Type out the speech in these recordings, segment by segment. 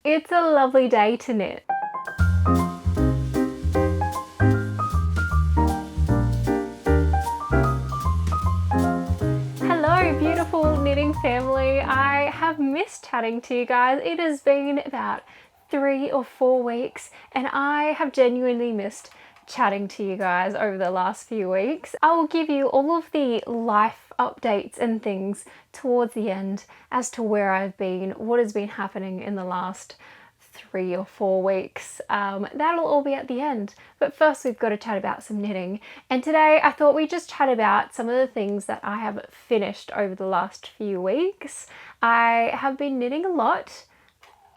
It's a lovely day to knit. Hello, beautiful knitting family. I have missed chatting to you guys. It has been about 3 or 4 weeks and I have genuinely missed chatting to you guys over the last few weeks. I will give you all of the life updates and things towards the end as to where I've been, what has been happening in the last 3 or 4 weeks. That'll all be at the end. But first we've got to chat about some knitting. And today I thought we'd just chat about some of the things that I have finished over the last few weeks. I have been knitting a lot.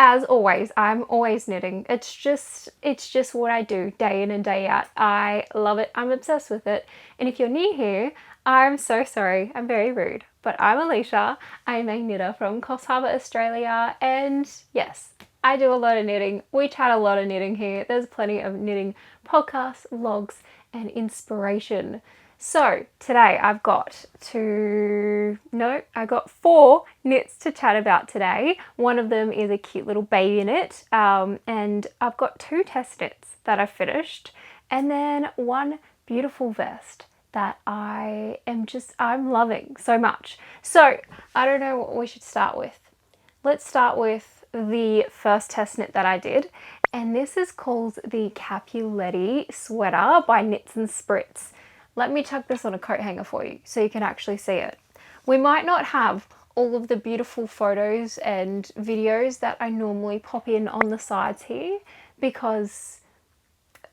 As always, I'm always knitting. It's just what I do day in and day out. I love it. I'm obsessed with it. And if you're new here, I'm so sorry. I'm very rude. But I'm Eleisha. I'm a knitter from Coffs Harbour, Australia. And yes, I do a lot of knitting. We chat a lot of knitting here. There's plenty of knitting podcasts, vlogs, and inspiration. So today I've got 4 knits to chat about today. One of them is a cute little baby knit, and I've got 2 test knits that I've finished, and then one beautiful vest that I'm loving so much. So I don't know what we should start with. Let's start with the first test knit that I did, and this is called the Capuletti sweater by Knits and Spritz. Let me chuck this on a coat hanger for you so you can actually see it. We might not have all of the beautiful photos and videos that I normally pop in on the sides here because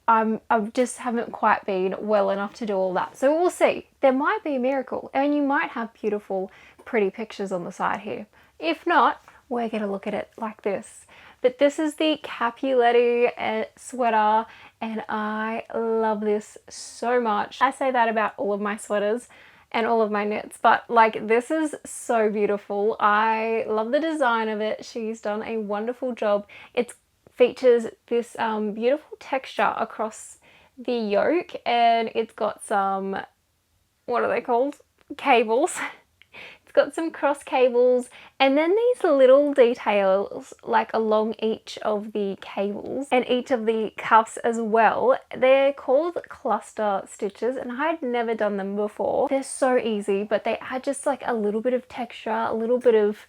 I just haven't quite been well enough to do all that. So we'll see. There might be a miracle and you might have beautiful, pretty pictures on the side here. If not, we're going to look at it like this. But this is the Capuletti sweater and I love this so much. I say that about all of my sweaters and all of my knits, but like this is so beautiful. I love the design of it. She's done a wonderful job. It features this beautiful texture across the yoke and it's got some, what are they called? Cables. Got some cross cables and then these little details like along each of the cables and each of the cuffs as well. They're called cluster stitches and I had never done them before. They're so easy, but they add just like a little bit of texture, a little bit of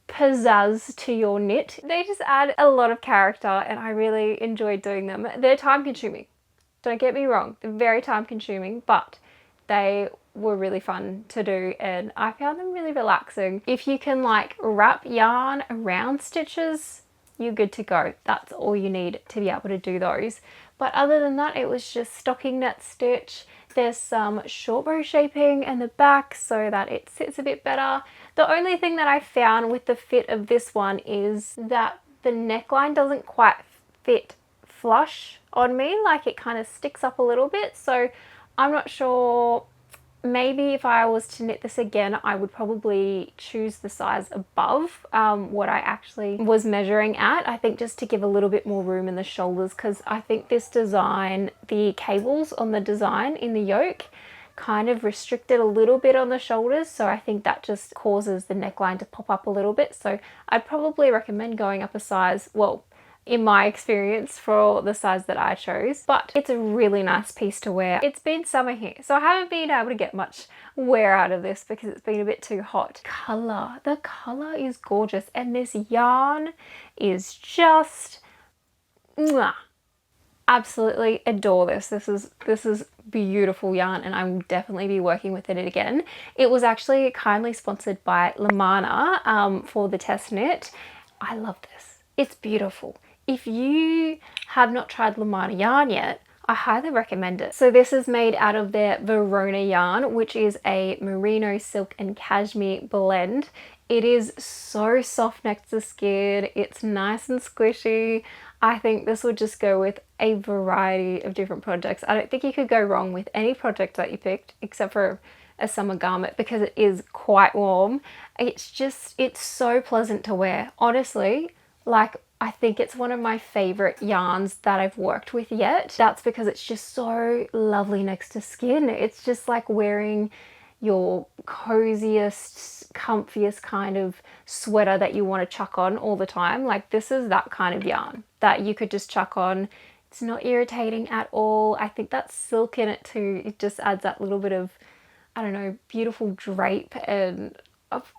pizzazz to your knit. They just add a lot of character and I really enjoyed doing them. They're time consuming. Don't get me wrong, they're very time consuming, but they were really fun to do and I found them really relaxing. If you can like wrap yarn around stitches, you're good to go. That's all you need to be able to do those. But other than that, it was just stocking net stitch. There's some short bow shaping in the back so that it sits a bit better. The only thing that I found with the fit of this one is that the neckline doesn't quite fit flush on me, like it kind of sticks up a little bit. So I'm not sure. Maybe if I was to knit this again, I would probably choose the size above what I actually was measuring at. I think just to give a little bit more room in the shoulders, because I think this design, the cables on the design in the yoke kind of restricted a little bit on the shoulders. So I think that just causes the neckline to pop up a little bit. So I'd probably recommend going up a size, well, in my experience, for the size that I chose. But it's a really nice piece to wear. It's been summer here, so I haven't been able to get much wear out of this because it's been a bit too hot. The color is gorgeous and this yarn is just mwah. Absolutely adore this. This is beautiful yarn and I will definitely be working with it again. It was actually kindly sponsored by Lamana for the test knit. I love this. It's beautiful. If you have not tried Lamana yarn yet, I highly recommend it. So this is made out of their Verona yarn, which is a merino silk and cashmere blend. It is so soft next to skin. It's nice and squishy. I think this would just go with a variety of different projects. I don't think you could go wrong with any project that you picked except for a summer garment because it is quite warm. It's so pleasant to wear. Honestly, like I think it's one of my favorite yarns that I've worked with yet. That's because it's just so lovely next to skin. It's just like wearing your coziest comfiest kind of sweater that you want to chuck on all the time. Like this is that kind of yarn that you could just chuck on. It's not irritating at all. I think that silk in it too, it just adds that little bit of, I don't know, beautiful drape, and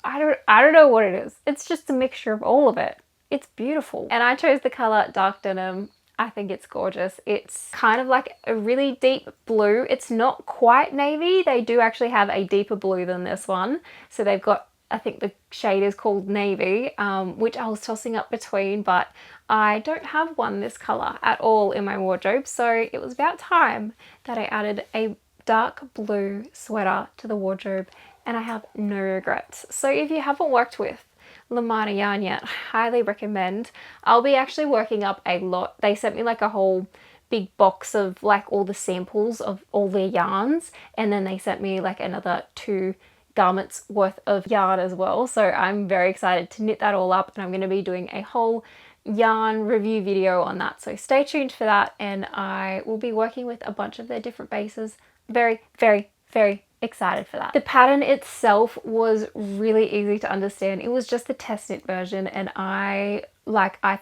I don't know what it is. It's just a mixture of all of it. It's beautiful. And I chose the color dark denim. I think it's gorgeous. It's kind of like a really deep blue. It's not quite navy. They do actually have a deeper blue than this one. So they've got, I think the shade is called navy, which I was tossing up between, but I don't have one this color at all in my wardrobe. So it was about time that I added a dark blue sweater to the wardrobe, and I have no regrets. So if you haven't worked with Lamana yarn yet, highly recommend. I'll be actually working up a lot. They sent me like a whole big box of like all the samples of all their yarns, and then they sent me like another 2 garments worth of yarn as well. So I'm very excited to knit that all up, and I'm going to be doing a whole yarn review video on that. So stay tuned for that, and I will be working with a bunch of their different bases. Very, very, very excited for that. The pattern itself was really easy to understand. It was just the test knit version, and I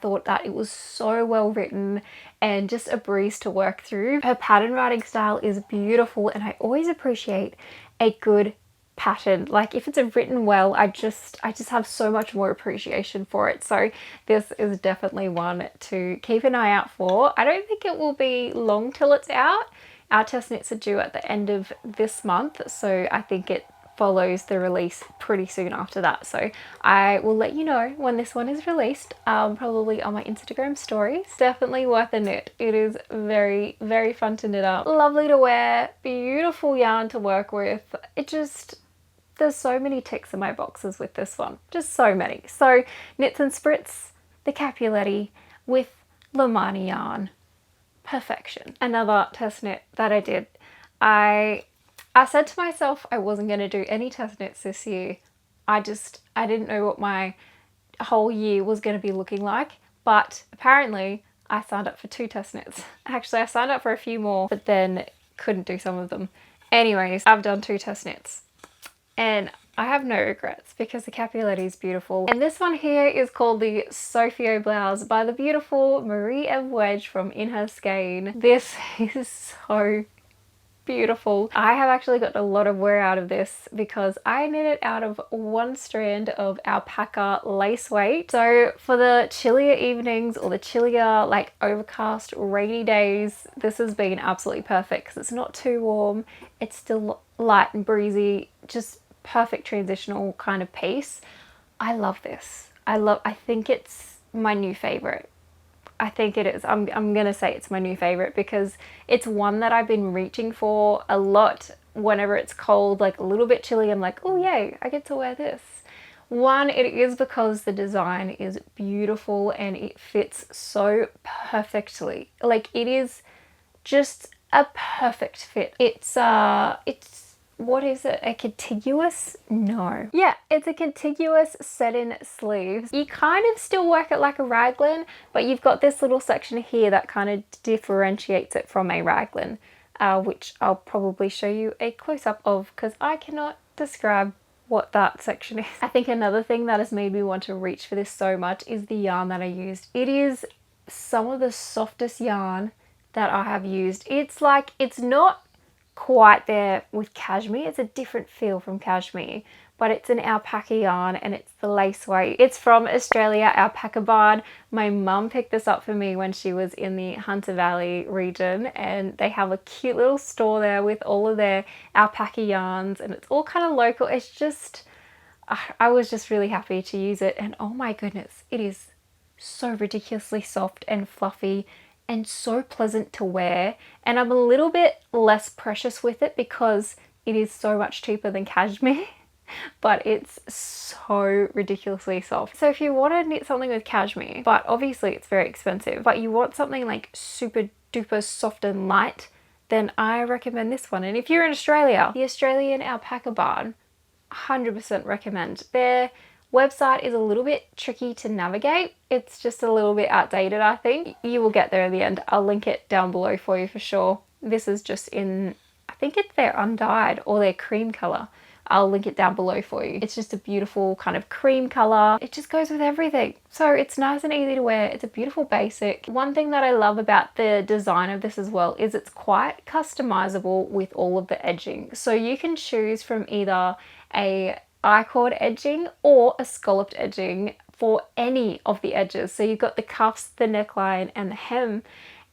thought that it was so well written and just a breeze to work through. Her pattern writing style is beautiful, and I always appreciate a good pattern. Like if it's written well, I just have so much more appreciation for it. So this is definitely one to keep an eye out for. I don't think it will be long till it's out. Our test knits are due at the end of this month, so I think it follows the release pretty soon after that. So I will let you know when this one is released, probably on my Instagram stories. Definitely worth a knit. It is very, very fun to knit up. Lovely to wear, beautiful yarn to work with. There's so many ticks in my boxes with this one. Just so many. So Knits and Spritz, the Capuletti with Lamana yarn. Perfection. Another test knit that I did. I said to myself I wasn't going to do any test knits this year. I didn't know what my whole year was going to be looking like, but apparently I signed up for 2 test knits. Actually, I signed up for a few more, but then couldn't do some of them. Anyways, I've done 2 test knits, and I have no regrets because the Capuletti is beautiful. And this one here is called the Sophio blouse by the beautiful Marie Eve Wedge from In Her Skein. This is so beautiful. I have actually got a lot of wear out of this because I knit it out of 1 strand of alpaca lace weight. So for the chillier evenings or the chillier, like overcast, rainy days, this has been absolutely perfect because it's not too warm. It's still light and breezy, just perfect transitional kind of piece. I love this. I think it's my new favorite. I think it is. I'm gonna say it's my new favorite because it's one that I've been reaching for a lot whenever it's cold, like a little bit chilly. I'm like, oh yay, I get to wear this. One, it is because the design is beautiful and it fits so perfectly. Like it is just a perfect fit. It's what is it? A contiguous? No. Yeah, it's a contiguous set-in sleeves. You kind of still work it like a raglan, but you've got this little section here that kind of differentiates it from a raglan, which I'll probably show you a close-up of because I cannot describe what that section is. I think another thing that has made me want to reach for this so much is the yarn that I used. It is some of the softest yarn that I have used. It's like, it's not quite there with cashmere. It's a different feel from cashmere, but it's an alpaca yarn and it's the lace weight. It's from Australia, Alpaca Barn. My mum picked this up for me when she was in the Hunter Valley region, and they have a cute little store there with all of their alpaca yarns, and it's all kind of local. It's just, I was just really happy to use it, and oh my goodness, it is so ridiculously soft and fluffy and so pleasant to wear. And I'm a little bit less precious with it because it is so much cheaper than cashmere, but it's so ridiculously soft. So if you want to knit something with cashmere, but obviously it's very expensive, but you want something like super duper soft and light, then I recommend this one. And if you're in Australia, the Australian Alpaca Barn, 100% recommend. Their website is a little bit tricky to navigate. It's just a little bit outdated, I think. You will get there in the end. I'll link it down below for you for sure. This is just in, I think it's their undyed or their cream color. I'll link it down below for you. It's just a beautiful kind of cream color. It just goes with everything. So it's nice and easy to wear. It's a beautiful basic. One thing that I love about the design of this as well is it's quite customizable with all of the edging. So you can choose from either a I-cord edging or a scalloped edging for any of the edges. So you've got the cuffs, the neckline, and the hem,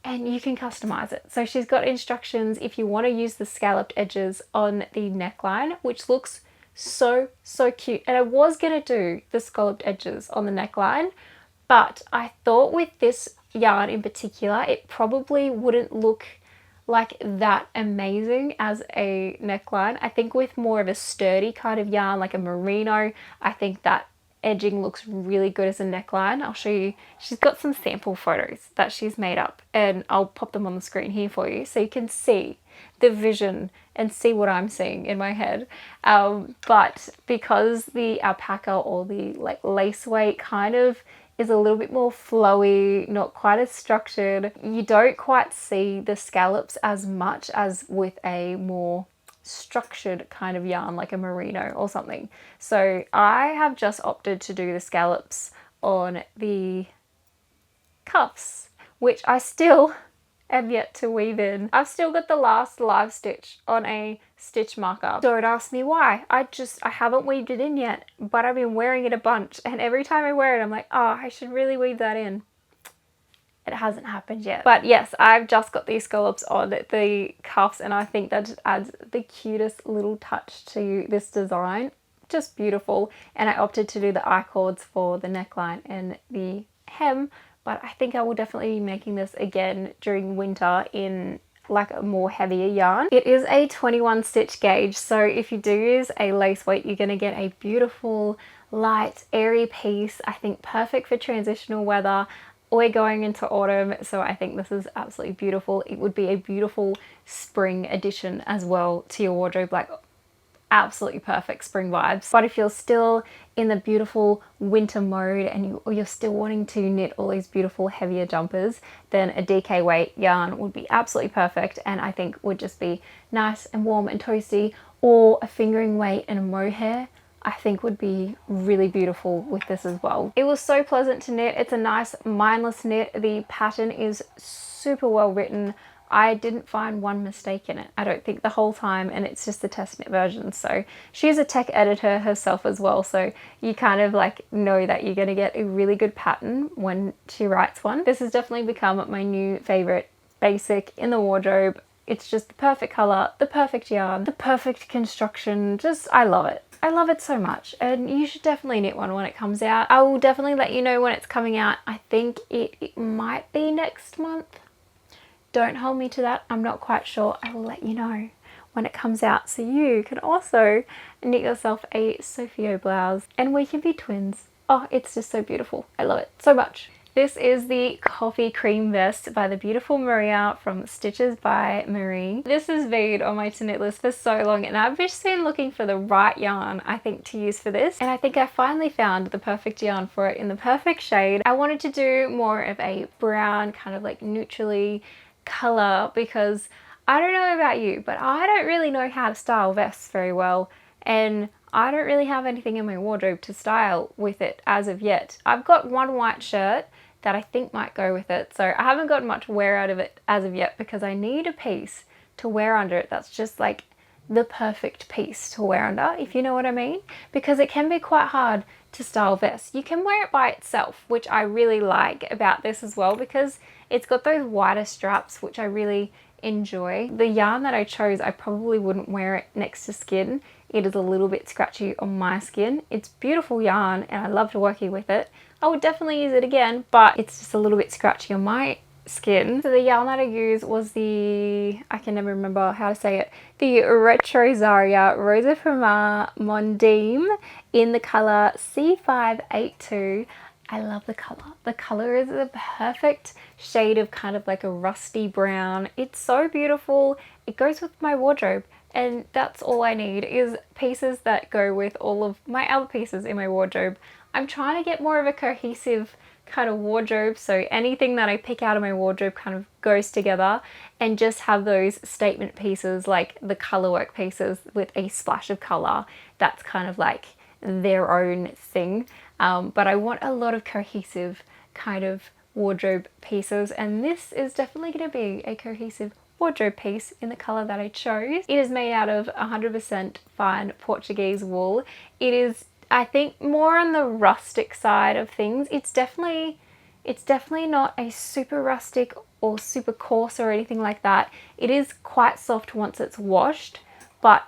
and you can customize it. So she's got instructions if you want to use the scalloped edges on the neckline, which looks so cute. And I was gonna do the scalloped edges on the neckline, but I thought with this yarn in particular, it probably wouldn't look like that amazing as a neckline. I think with more of a sturdy kind of yarn, like a merino, I think that edging looks really good as a neckline. I'll show you. She's got some sample photos that she's made up, and I'll pop them on the screen here for you so you can see the vision and see what I'm seeing in my head. But because the alpaca or the like lace weight kind of is a little bit more flowy, not quite as structured, you don't quite see the scallops as much as with a more structured kind of yarn like a merino or something. So I have just opted to do the scallops on the cuffs, which I still am yet to weave in. I've still got the last live stitch on a stitch marker. Don't ask me why. I haven't weaved it in yet, but I've been wearing it a bunch, and every time I wear it I'm like, oh, I should really weave that in. It hasn't happened yet. But yes, I've just got these scallops on the cuffs, and I think that just adds the cutest little touch to this design. Just beautiful. And I opted to do the I-cords for the neckline and the hem, but I think I will definitely be making this again during winter in like a more heavier yarn. It is a 21 stitch gauge, so if you do use a lace weight, you're going to get a beautiful, light, airy piece. I think perfect for transitional weather. We're going into autumn, so I think this is absolutely beautiful. It would be a beautiful spring addition as well to your wardrobe, like absolutely perfect spring vibes. But if you're still in the beautiful winter mode and you're still wanting to knit all these beautiful heavier jumpers, then a DK weight yarn would be absolutely perfect, and I think would just be nice and warm and toasty. Or a fingering weight and a mohair, I think would be really beautiful with this as well. It was so pleasant to knit. It's a nice mindless knit. The pattern is super well written. I didn't find one mistake in it, I don't think, the whole time, and it's just the test knit version. So she's a tech editor herself as well, so you kind of like know that you're gonna get a really good pattern when she writes one. This has definitely become my new favorite basic in the wardrobe. It's just the perfect color, the perfect yarn, the perfect construction. Just, I love it. I love it so much, and you should definitely knit one when it comes out. I will definitely let you know when it's coming out. I think it might be next month. Don't hold me to that. I'm not quite sure. I will let you know when it comes out, so you can also knit yourself a Sophia blouse and we can be twins. Oh, it's just so beautiful. I love it so much. This is the Coffee Cream Vest by the beautiful Maria from Stitches by Marie. This has been on my to knit list for so long, and I've just been looking for the right yarn, I think, to use for this. And I think I finally found the perfect yarn for it in the perfect shade. I wanted to do more of a brown, kind of like neutrally color, because I don't know about you, but I don't really know how to style vests very well. And I don't really have anything in my wardrobe to style with it as of yet. I've got one white shirt that I think might go with it, so I haven't got much wear out of it as of yet, because I need a piece to wear under it that's just like the perfect piece to wear under, if you know what I mean, because it can be quite hard to style vests. You can wear it by itself, which I really like about this as well, because it's got those wider straps, which I really enjoy. The yarn that I chose, I probably wouldn't wear it next to skin. It is a little bit scratchy on my skin. It's beautiful yarn and I loved working with it. I would definitely use it again, but it's just a little bit scratchy on my skin. So the yarn that I used was the, I can never remember how to say it, the Retro Zaria Rosa Prima Mondim in the color C582. I love the color. The color is a perfect shade of kind of like a rusty brown. It's so beautiful. It goes with my wardrobe, and that's all I need is pieces that go with all of my other pieces in my wardrobe. I'm trying to get more of a cohesive kind of wardrobe, so anything that I pick out of my wardrobe kind of goes together, and just have those statement pieces like the colorwork pieces with a splash of color. That's kind of like their own thing, but I want a lot of cohesive kind of wardrobe pieces, and this is definitely going to be a cohesive wardrobe piece in the color that I chose. It is made out of 100% fine Portuguese wool. It is, I think, more on the rustic side of things. It's definitely not a super rustic or super coarse or anything like that. It is quite soft once it's washed, but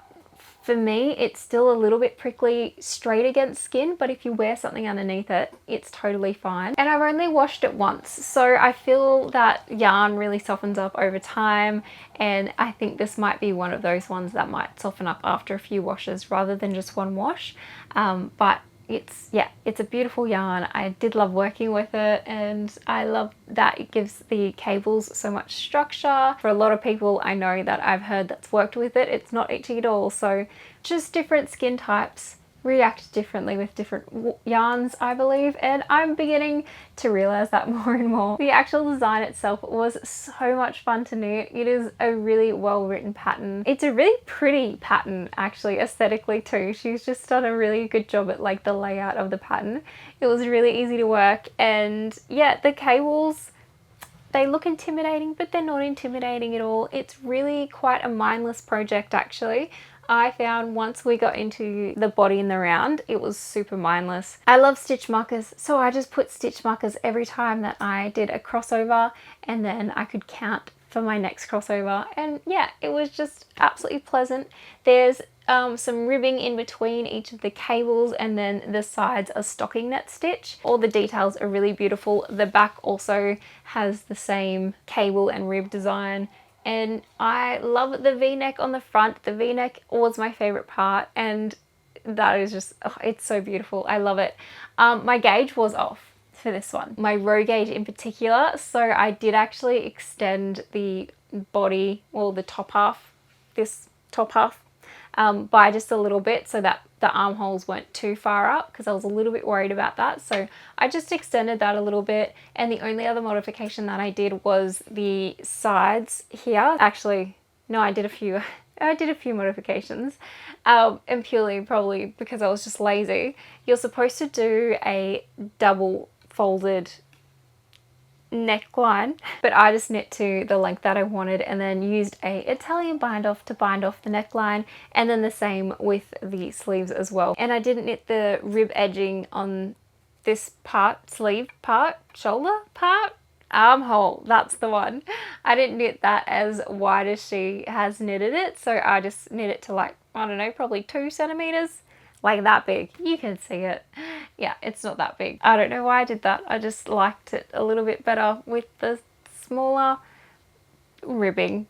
for me, it's still a little bit prickly straight against skin, but if you wear something underneath it, it's totally fine. And I've only washed it once, so I feel that yarn really softens up over time, and I think this might be one of those ones that might soften up after a few washes rather than just one wash. But it's a beautiful yarn. I did love working with it, and I love that it gives the cables so much structure. For a lot of people I know that I've heard that's worked with it, it's not itchy at all. So just different skin types react differently with different yarns, I believe, and I'm beginning to realize that more and more. The actual design itself was so much fun to knit. It is a really well written pattern. It's a really pretty pattern, actually, aesthetically too. She's just done a really good job at like the layout of the pattern. It was really easy to work, and yeah, the cables, they look intimidating, but they're not intimidating at all. It's really quite a mindless project, actually. I found once we got into the body and the round, it was super mindless. I love stitch markers, so I just put stitch markers every time that I did a crossover, and then I could count for my next crossover, and yeah, it was just absolutely pleasant. There's some ribbing in between each of the cables, and then the sides are stocking net stitch. All the details are really beautiful. The back also has the same cable and rib design, and I love the V-neck on the front. The V-neck was my favorite part, and that is just, oh, it's so beautiful. I love it. My gauge was off for this one, my row gauge in particular, so I did actually extend the body, well, the top half, this top half, by just a little bit so that the armholes weren't too far up, because I was a little bit worried about that. So I just extended that a little bit, and the only other modification that I did was the sides here. Actually, no, I did a few modifications, and purely probably because I was just lazy. You're supposed to do a double folded neckline, but I just knit to the length that I wanted, and then used a Italian bind off to bind off the neckline, and then the same with the sleeves as well. And I didn't knit the rib edging on this part, sleeve part, shoulder part, armhole, that's the one. I didn't knit that as wide as she has knitted it, so I just knit it to like, I don't know, probably 2 centimeters. Like that big. You can see it. Yeah, it's not that big. I don't know why I did that. I just liked it a little bit better with the smaller ribbing.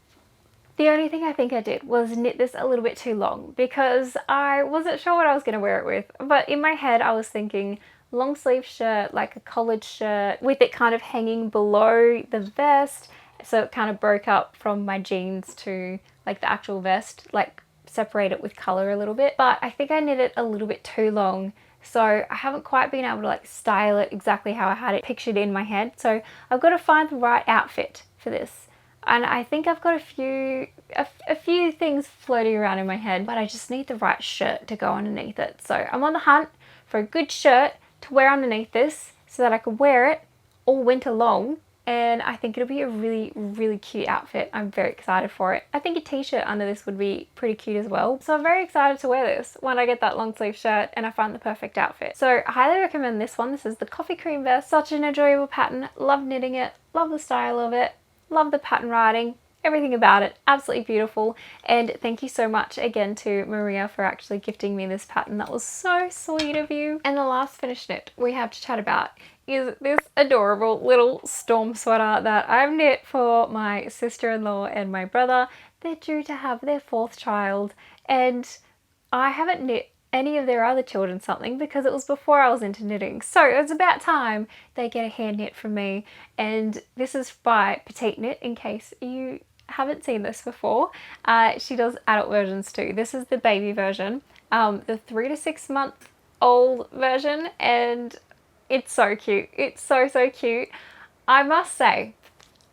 The only thing I think I did was knit this a little bit too long, because I wasn't sure what I was going to wear it with. But in my head I was thinking long sleeve shirt, like a collared shirt, with it kind of hanging below the vest, so it kind of broke up from my jeans to like the actual vest, like separate it with color a little bit. But I think I knit it a little bit too long, so I haven't quite been able to like style it exactly how I had it pictured in my head. So I've got to find the right outfit for this, and I think I've got a few things floating around in my head, but I just need the right shirt to go underneath it. So I'm on the hunt for a good shirt to wear underneath this so that I can wear it all winter long, and I think it'll be a really, really cute outfit. I'm very excited for it. I think a t-shirt under this would be pretty cute as well. So I'm very excited to wear this when I get that long sleeve shirt and I find the perfect outfit. So I highly recommend this one. This is the Coffee Cream Vest. Such an enjoyable pattern. Love knitting it. Love the style of it. Love the pattern writing. Everything about it. Absolutely beautiful. And thank you so much again to Maria for actually gifting me this pattern. That was so sweet of you. And the last finished knit we have to chat about is this adorable little storm sweater that I've knit for my sister-in-law and my brother. They're due to have their 4th child, and I haven't knit any of their other children something because it was before I was into knitting. So it was about time they get a hand knit from me, and this is by Petite Knit, in case you haven't seen this before. She does adult versions too. This is the baby version, the 3 to 6 month old version, and It's so cute. It's so, so cute. I must say,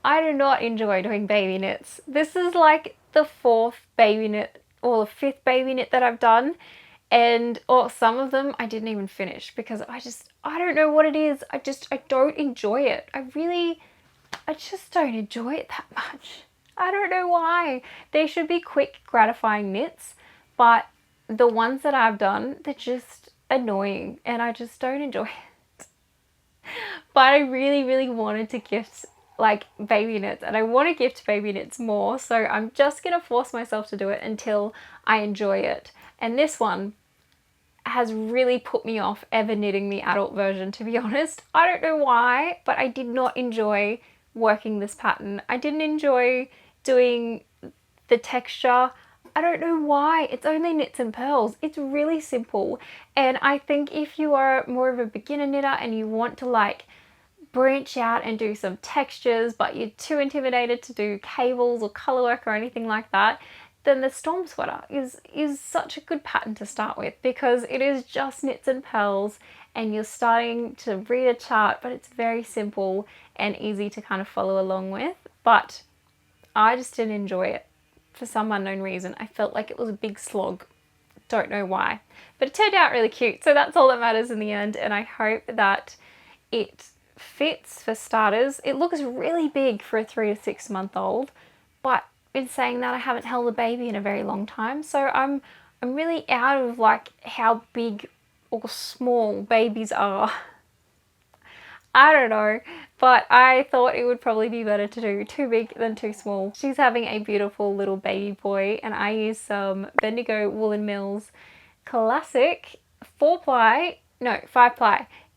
I do not enjoy doing baby knits. This is like the fourth baby knit or the fifth baby knit that I've done. And or some of them I didn't even finish because I don't know what it is. I don't enjoy it. I just don't enjoy it that much. I don't know why. They should be quick, gratifying knits, but the ones that I've done, they're just annoying and I just don't enjoy it. But I really, really wanted to gift like baby knits and I want to gift baby knits more. So I'm just going to force myself to do it until I enjoy it. And this one has really put me off ever knitting the adult version, to be honest. I don't know why, but I did not enjoy working this pattern. I didn't enjoy doing the texture. I don't know why. It's only knits and pearls. It's really simple. And I think if you are more of a beginner knitter and you want to like branch out and do some textures, but you're too intimidated to do cables or color work or anything like that, then the storm sweater is such a good pattern to start with because it is just knits and pearls and you're starting to read a chart, but it's very simple and easy to kind of follow along with. But I just didn't enjoy it for some unknown reason. I felt like it was a big slog. Don't know why. But it turned out really cute, so that's all that matters in the end, and I hope that it fits for starters. It looks really big for a 3 to 6 month old, but in saying that, I haven't held a baby in a very long time, so I'm really out of like how big or small babies are. I don't know, but I thought it would probably be better to do too big than too small. She's having a beautiful little baby boy and I used some Bendigo Woolen Mills Classic 5 ply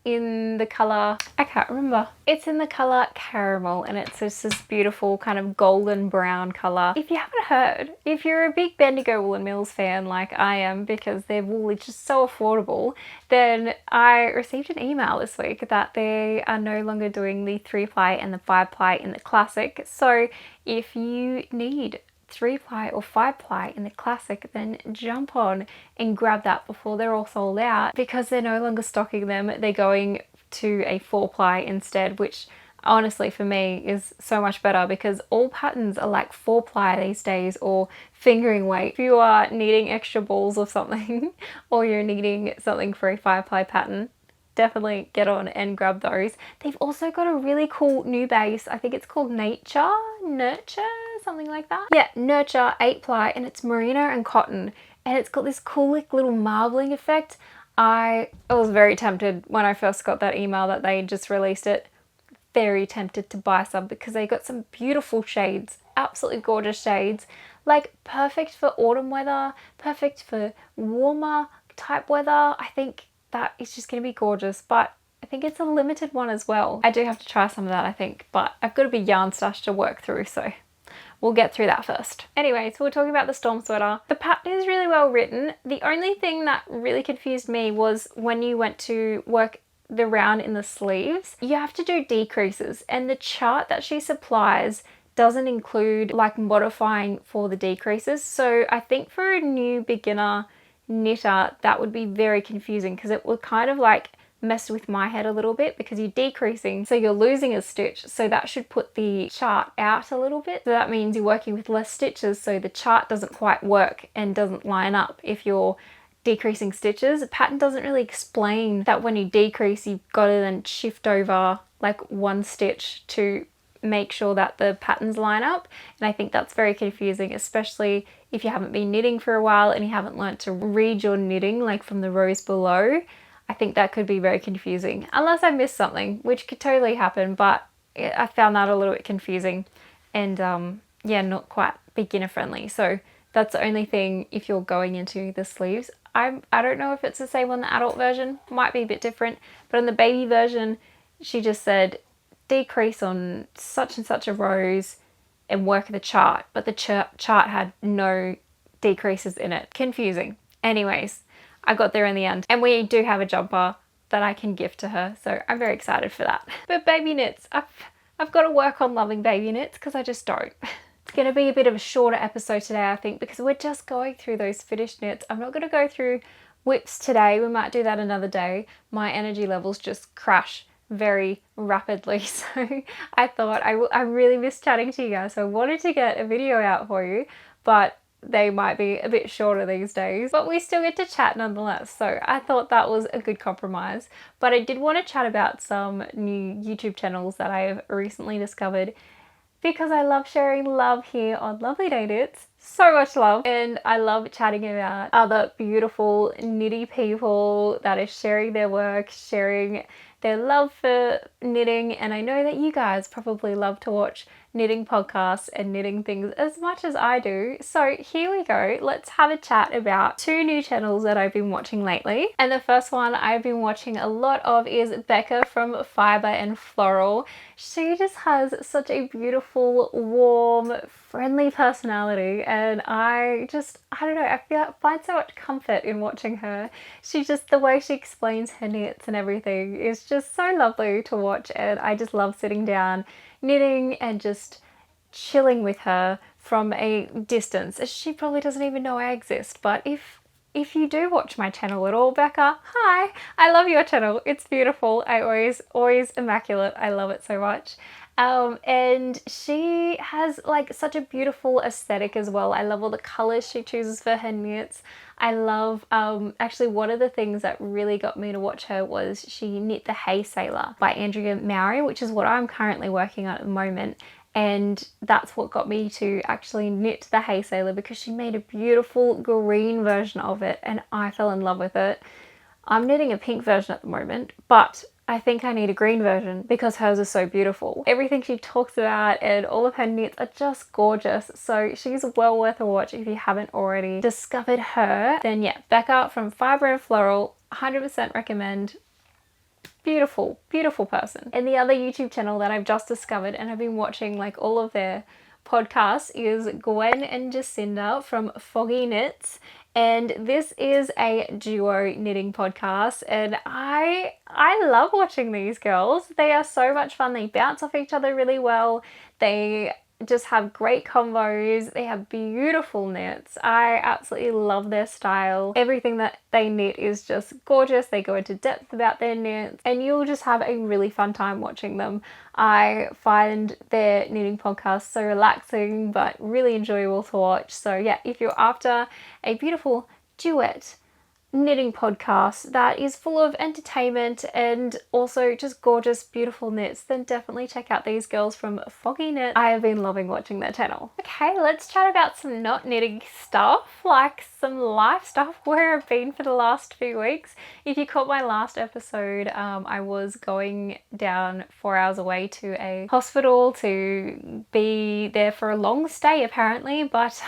in the colour, I can't remember. It's in the colour Caramel and it's just this beautiful kind of golden brown colour. If you haven't heard, if you're a big Bendigo Woolen Mills fan like I am because their wool is just so affordable, then I received an email this week that they are no longer doing the 3 ply and the 5 ply in the Classic. So if you need 3 ply or 5 ply in the Classic, then jump on and grab that before they're all sold out because they're no longer stocking them. They're going to a 4 ply instead, which honestly for me is so much better because all patterns are like 4 ply these days or fingering weight. If you are needing extra balls or something or you're needing something for a 5 ply pattern, definitely get on and grab those. They've also got a really cool new base. I think it's called Nurture, something like that. Yeah, Nurture 8 ply and it's merino and cotton and it's got this cool like little marbling effect. I was very tempted when I first got that email that they just released it. Very tempted to buy some because they got some beautiful shades, absolutely gorgeous shades, like perfect for autumn weather, perfect for warmer type weather. I think that is just going to be gorgeous, but I think it's a limited one as well. I do have to try some of that, I think, but I've got a big yarn stash to work through, so we'll get through that first. Anyway, so we're talking about the storm sweater. The pattern is really well written. The only thing that really confused me was when you went to work the round in the sleeves, you have to do decreases, and the chart that she supplies doesn't include like modifying for the decreases. So I think for a new beginner knitter that would be very confusing because it would kind of like mess with my head a little bit because you're decreasing, so you're losing a stitch, so that should put the chart out a little bit. So that means you're working with less stitches, so the chart doesn't quite work and doesn't line up if you're decreasing stitches. The pattern doesn't really explain that when you decrease you've got to then shift over like one stitch to make sure that the patterns line up, and I think that's very confusing, especially if you haven't been knitting for a while and you haven't learnt to read your knitting like from the rows below. I think that could be very confusing unless I missed something, which could totally happen, but I found that a little bit confusing and yeah, not quite beginner friendly. So that's the only thing if you're going into the sleeves. I don't know if it's the same on the adult version, might be a bit different, but on the baby version she just said decrease on such and such a rows and work the chart, but the chart had no decreases in it. Confusing. Anyways, I got there in the end, and we do have a jumper that I can gift to her, so I'm very excited for that. But baby knits, I've got to work on loving baby knits because I just don't. It's going to be a bit of a shorter episode today, I think, because we're just going through those finished knits. I'm not going to go through whips today. We might do that another day. My energy levels just crash very rapidly. So I thought I really miss chatting to you guys. So I wanted to get a video out for you, but they might be a bit shorter these days, but we still get to chat nonetheless. So I thought that was a good compromise. But I did want to chat about some new YouTube channels that I have recently discovered, because I love sharing love here on Lovely Day Knits. So much love. And I love chatting about other beautiful knitty people that are sharing their work, sharing their love for knitting. And I know that you guys probably love to watch knitting podcasts and knitting things as much as I do. So here we go. Let's have a chat about two new channels that I've been watching lately. And the first one I've been watching a lot of is Becca from Fibre and Floral. She just has such a beautiful, warm, friendly personality, and I don't know, I find so much comfort in watching her. The way she explains her knits and everything is just so lovely to watch, and I just love sitting down, knitting, and just chilling with her from a distance. She probably doesn't even know I exist, but if you do watch my channel at all, Becca, hi! I love your channel. It's beautiful. Always immaculate. I love it so much. And she has like such a beautiful aesthetic as well. I love all the colors she chooses for her knits. I love, actually one of the things that really got me to watch her was she knit the Hay Sailor by Andrea Mowry, which is what I'm currently working on at the moment. And that's what got me to actually knit the Hay Sailor, because she made a beautiful green version of it and I fell in love with it. I'm knitting a pink version at the moment, but I think I need a green version because hers is so beautiful. Everything she talks about and all of her knits are just gorgeous. So she's well worth a watch if you haven't already discovered her. Then yeah, Becca from Fibre and Floral, 100% recommend. Beautiful, beautiful person. And the other YouTube channel that I've just discovered and I've been watching like all of their podcasts is Gwen and Jacinda from Foggy Knits. And this is a duo knitting podcast, and I love watching these girls. They are so much fun. They bounce off each other really well. They just have great combos. They have beautiful knits. I absolutely love their style. Everything that they knit is just gorgeous. They go into depth about their knits and you'll just have a really fun time watching them. I find their knitting podcast so relaxing but really enjoyable to watch. So yeah, if you're after a beautiful duet knitting podcast that is full of entertainment and also just gorgeous, beautiful knits, then definitely check out these girls from Foggy Knit. I have been loving watching their channel. Okay, let's chat about some not knitting stuff, like some life stuff, where I've been for the last few weeks. If you caught my last episode, I was going down 4 hours away to a hospital to be there for a long stay apparently, but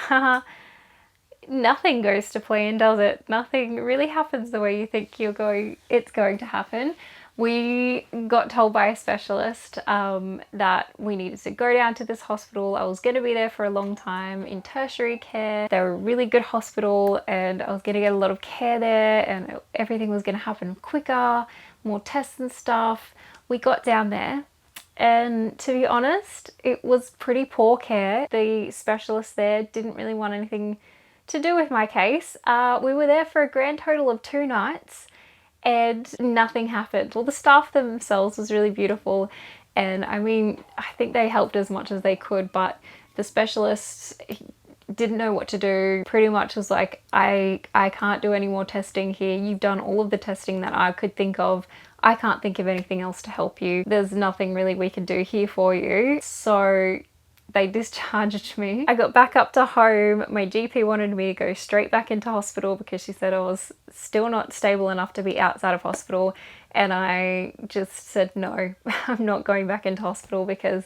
nothing goes to plan, does it? Nothing really happens the way you think it's going to happen. We got told by a specialist that we needed to go down to this hospital. I was going to be there for a long time in tertiary care. They were a really good hospital and I was going to get a lot of care there and everything was going to happen quicker, more tests and stuff. We got down there and to be honest, it was pretty poor care. The specialist there didn't really want anything to do with my case. We were there for a grand total of 2 nights and nothing happened. Well, the staff themselves was really beautiful and I mean, I think they helped as much as they could, but the specialist didn't know what to do. Pretty much was like, I can't do any more testing here. You've done all of the testing that I could think of. I can't think of anything else to help you. There's nothing really we can do here for you. So they discharged me. I got back up to home. My GP wanted me to go straight back into hospital because she said I was still not stable enough to be outside of hospital. And I just said, no, I'm not going back into hospital because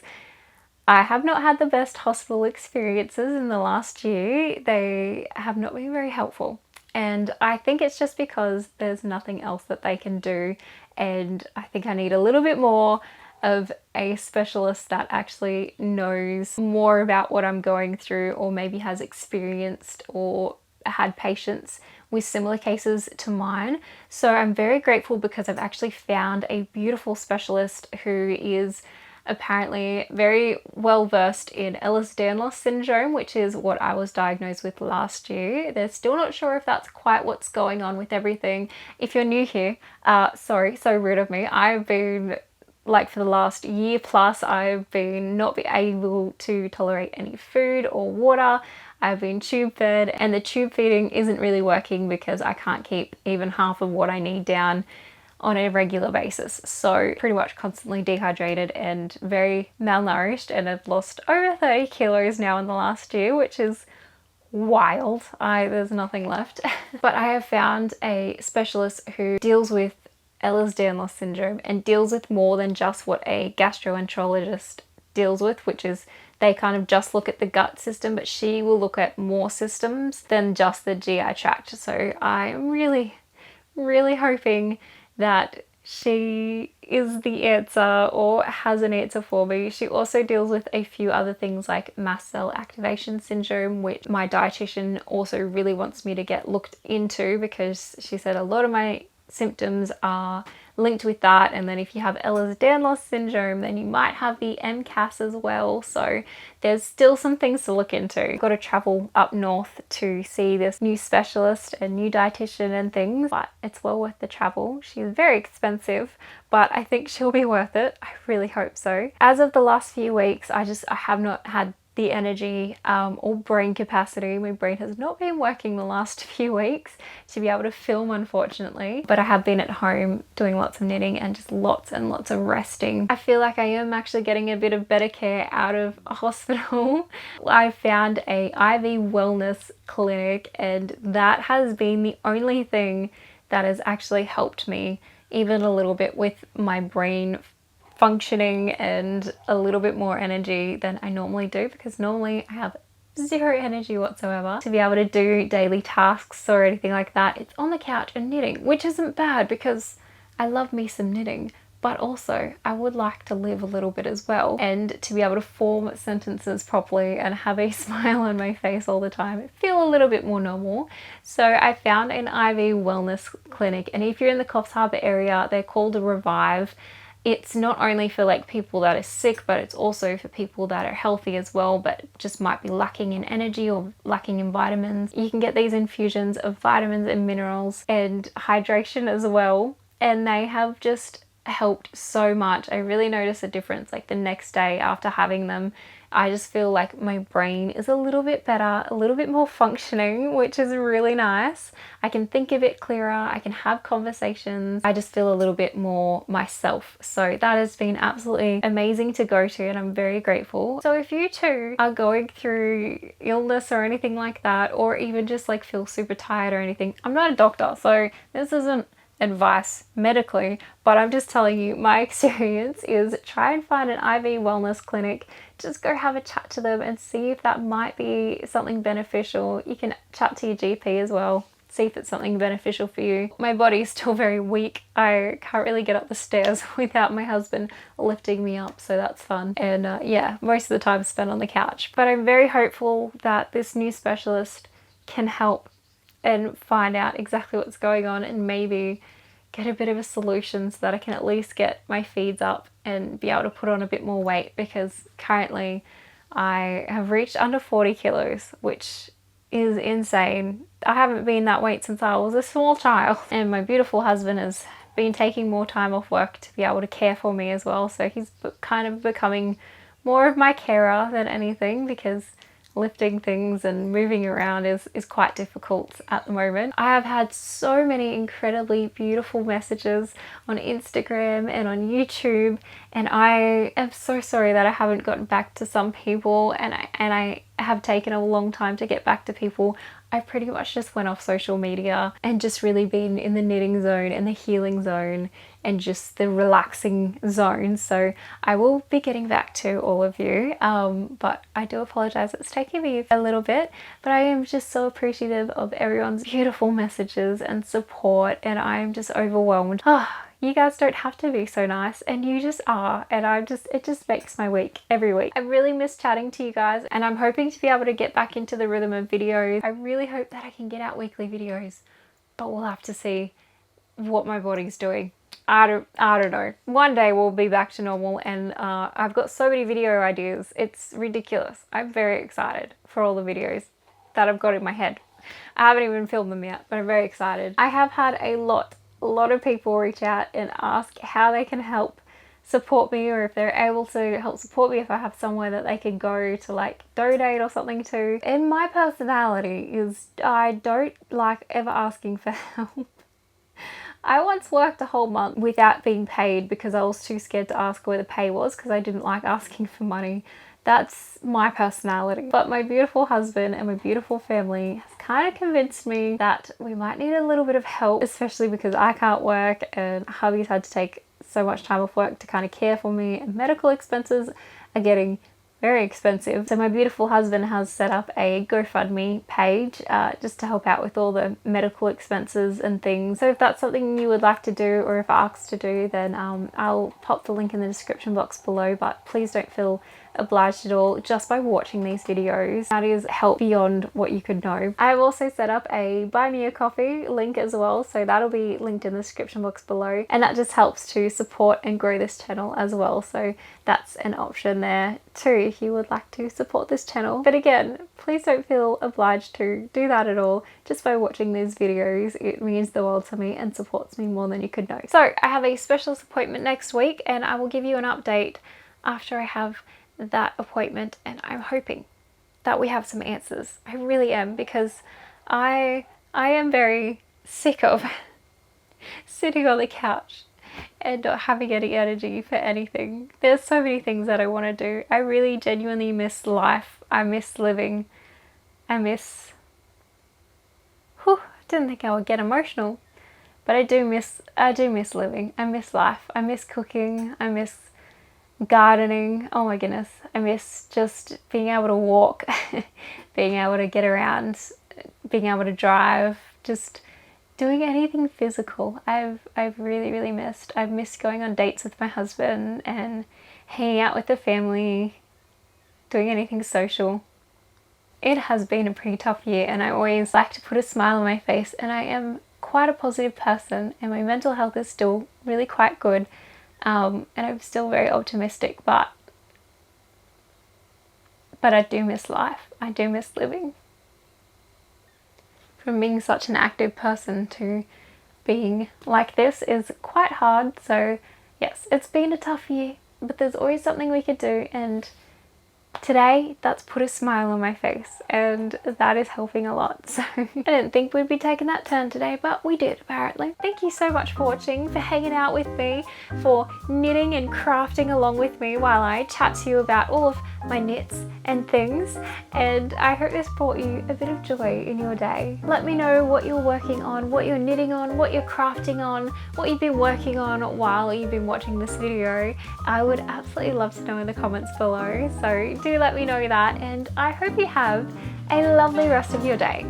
I have not had the best hospital experiences in the last year. They have not been very helpful. And I think it's just because there's nothing else that they can do. And I think I need a little bit more of a specialist that actually knows more about what I'm going through, or maybe has experienced or had patients with similar cases to mine. So I'm very grateful because I've actually found a beautiful specialist who is apparently very well versed in Ehlers-Danlos syndrome, which is what I was diagnosed with last year. They're still not sure if that's quite what's going on with everything. If you're new here, sorry, so rude of me. I've been, like, for the last year plus, I've been not be able to tolerate any food or water. I've been tube fed, and the tube feeding isn't really working because I can't keep even half of what I need down on a regular basis. So pretty much constantly dehydrated and very malnourished, and I've lost over 30 kilos now in the last year, which is wild. There's nothing left. But I have found a specialist who deals with Ehlers-Danlos syndrome and deals with more than just what a gastroenterologist deals with, which is they kind of just look at the gut system, but she will look at more systems than just the GI tract. So I'm really, really hoping that she is the answer or has an answer for me. She also deals with a few other things like mast cell activation syndrome, which my dietitian also really wants me to get looked into, because she said a lot of my symptoms are linked with that. And then if you have Ehlers-Danlos syndrome, then you might have the MCAS as well. So there's still some things to look into. I've got to travel up north to see this new specialist and new dietitian and things, but it's well worth the travel. She's very expensive, but I think she'll be worth it. I really hope so. As of the last few weeks, I have not had the energy or brain capacity. My brain has not been working the last few weeks to be able to film, unfortunately, but I have been at home doing lots of knitting and just lots and lots of resting. I feel like I am actually getting a bit of better care out of a hospital. I found a IV wellness clinic, and that has been the only thing that has actually helped me even a little bit with my brain functioning and a little bit more energy than I normally do, because normally I have zero energy whatsoever to be able to do daily tasks or anything like that. It's on the couch and knitting, which isn't bad because I love me some knitting, but also I would like to live a little bit as well, and to be able to form sentences properly and have a smile on my face all the time, feel a little bit more normal. So I found an IV wellness clinic, and if you're in the Coffs Harbour area, they're called a Revive. It's not only for like people that are sick, but it's also for people that are healthy as well, but just might be lacking in energy or lacking in vitamins. You can get these infusions of vitamins and minerals and hydration as well, and they have just helped so much. I really notice a difference like the next day after having them. I just feel like my brain is a little bit better, a little bit more functioning, which is really nice. I can think a bit clearer, I can have conversations, I just feel a little bit more myself. So that has been absolutely amazing to go to, and I'm very grateful. So if you too are going through illness or anything like that, or even just like feel super tired or anything, I'm not a doctor, so this isn't advice medically, but I'm just telling you my experience is try and find an IV wellness clinic. Just go have a chat to them and see if that might be something beneficial. You can chat to your GP as well, see if it's something beneficial for you. My body's still very weak. I can't really get up the stairs without my husband lifting me up, so that's fun. And yeah, most of the time spent on the couch. But I'm very hopeful that this new specialist can help and find out exactly what's going on and maybe get a bit of a solution so that I can at least get my feeds up and be able to put on a bit more weight, because currently I have reached under 40 kilos, which is insane. I haven't been that weight since I was a small child, and my beautiful husband has been taking more time off work to be able to care for me as well, so he's kind of becoming more of my carer than anything, because lifting things and moving around is quite difficult at the moment. I have had so many incredibly beautiful messages on Instagram and on YouTube, and I am so sorry that I haven't gotten back to some people, and I have taken a long time to get back to people. I pretty much just went off social media and just really been in the knitting zone and the healing zone and just the relaxing zone. So I will be getting back to all of you, but I do apologize, it's taking me a little bit, but I am just so appreciative of everyone's beautiful messages and support, and I'm just overwhelmed. You guys don't have to be so nice, and you just are, and it just makes my week every week. I really miss chatting to you guys, and I'm hoping to be able to get back into the rhythm of videos. I really hope that I can get out weekly videos, but we'll have to see what my body's doing. I don't know. One day we'll be back to normal, and I've got so many video ideas. It's ridiculous. I'm very excited for all the videos that I've got in my head. I haven't even filmed them yet, but I'm very excited. I have had a lot of people reach out and ask how they can help support me, or if they're able to help support me if I have somewhere that they can go to like donate or something to. And my personality is I don't like ever asking for help. I once worked a whole month without being paid because I was too scared to ask where the pay was because I didn't like asking for money. That's my personality. But my beautiful husband and my beautiful family has kind of convinced me that we might need a little bit of help, especially because I can't work and hubby's had to take so much time off work to kind of care for me, and medical expenses are getting very expensive. So my beautiful husband has set up a GoFundMe page just to help out with all the medical expenses and things. So if that's something you would like to do, or if asked to do, then I'll pop the link in the description box below, but please don't feel obliged at all just by watching these videos. That is help beyond what you could know. I've also set up a buy me a coffee link as well, so that'll be linked in the description box below, and that just helps to support and grow this channel as well. So that's an option there too if you would like to support this channel. But again, please don't feel obliged to do that at all. Just by watching these videos, it means the world to me and supports me more than you could know. So I have a specialist appointment next week, and I will give you an update after I have that appointment, and I'm hoping that we have some answers. I really am, because I am very sick of sitting on the couch and not having any energy for anything. There's so many things that I want to do. I really genuinely miss life. I miss living. I miss I didn't think I would get emotional, but I do miss living. I miss life. I miss cooking. I miss gardening. Oh my goodness, I miss just being able to walk, being able to get around, being able to drive, just doing anything physical. I've really missed. I've missed going on dates with my husband and hanging out with the family, doing anything social. It has been a pretty tough year, and I always like to put a smile on my face, and I am quite a positive person, and my mental health is still really quite good. And I'm still very optimistic, but I do miss life. I do miss living. From being such an active person to being like this is quite hard. So yes, it's been a tough year, but there's always something we could do, and today that's put a smile on my face, and that is helping a lot. So I didn't think we'd be taking that turn today, but we did apparently. Thank you so much for watching, for hanging out with me, for knitting and crafting along with me while I chat to you about all of my knits and things, and I hope this brought you a bit of joy in your day. Let me know what you're working on, what you're knitting on, what you're crafting on, what you've been working on while you've been watching this video. I would absolutely love to know in the comments below, so do let me know that, and I hope you have a lovely rest of your day.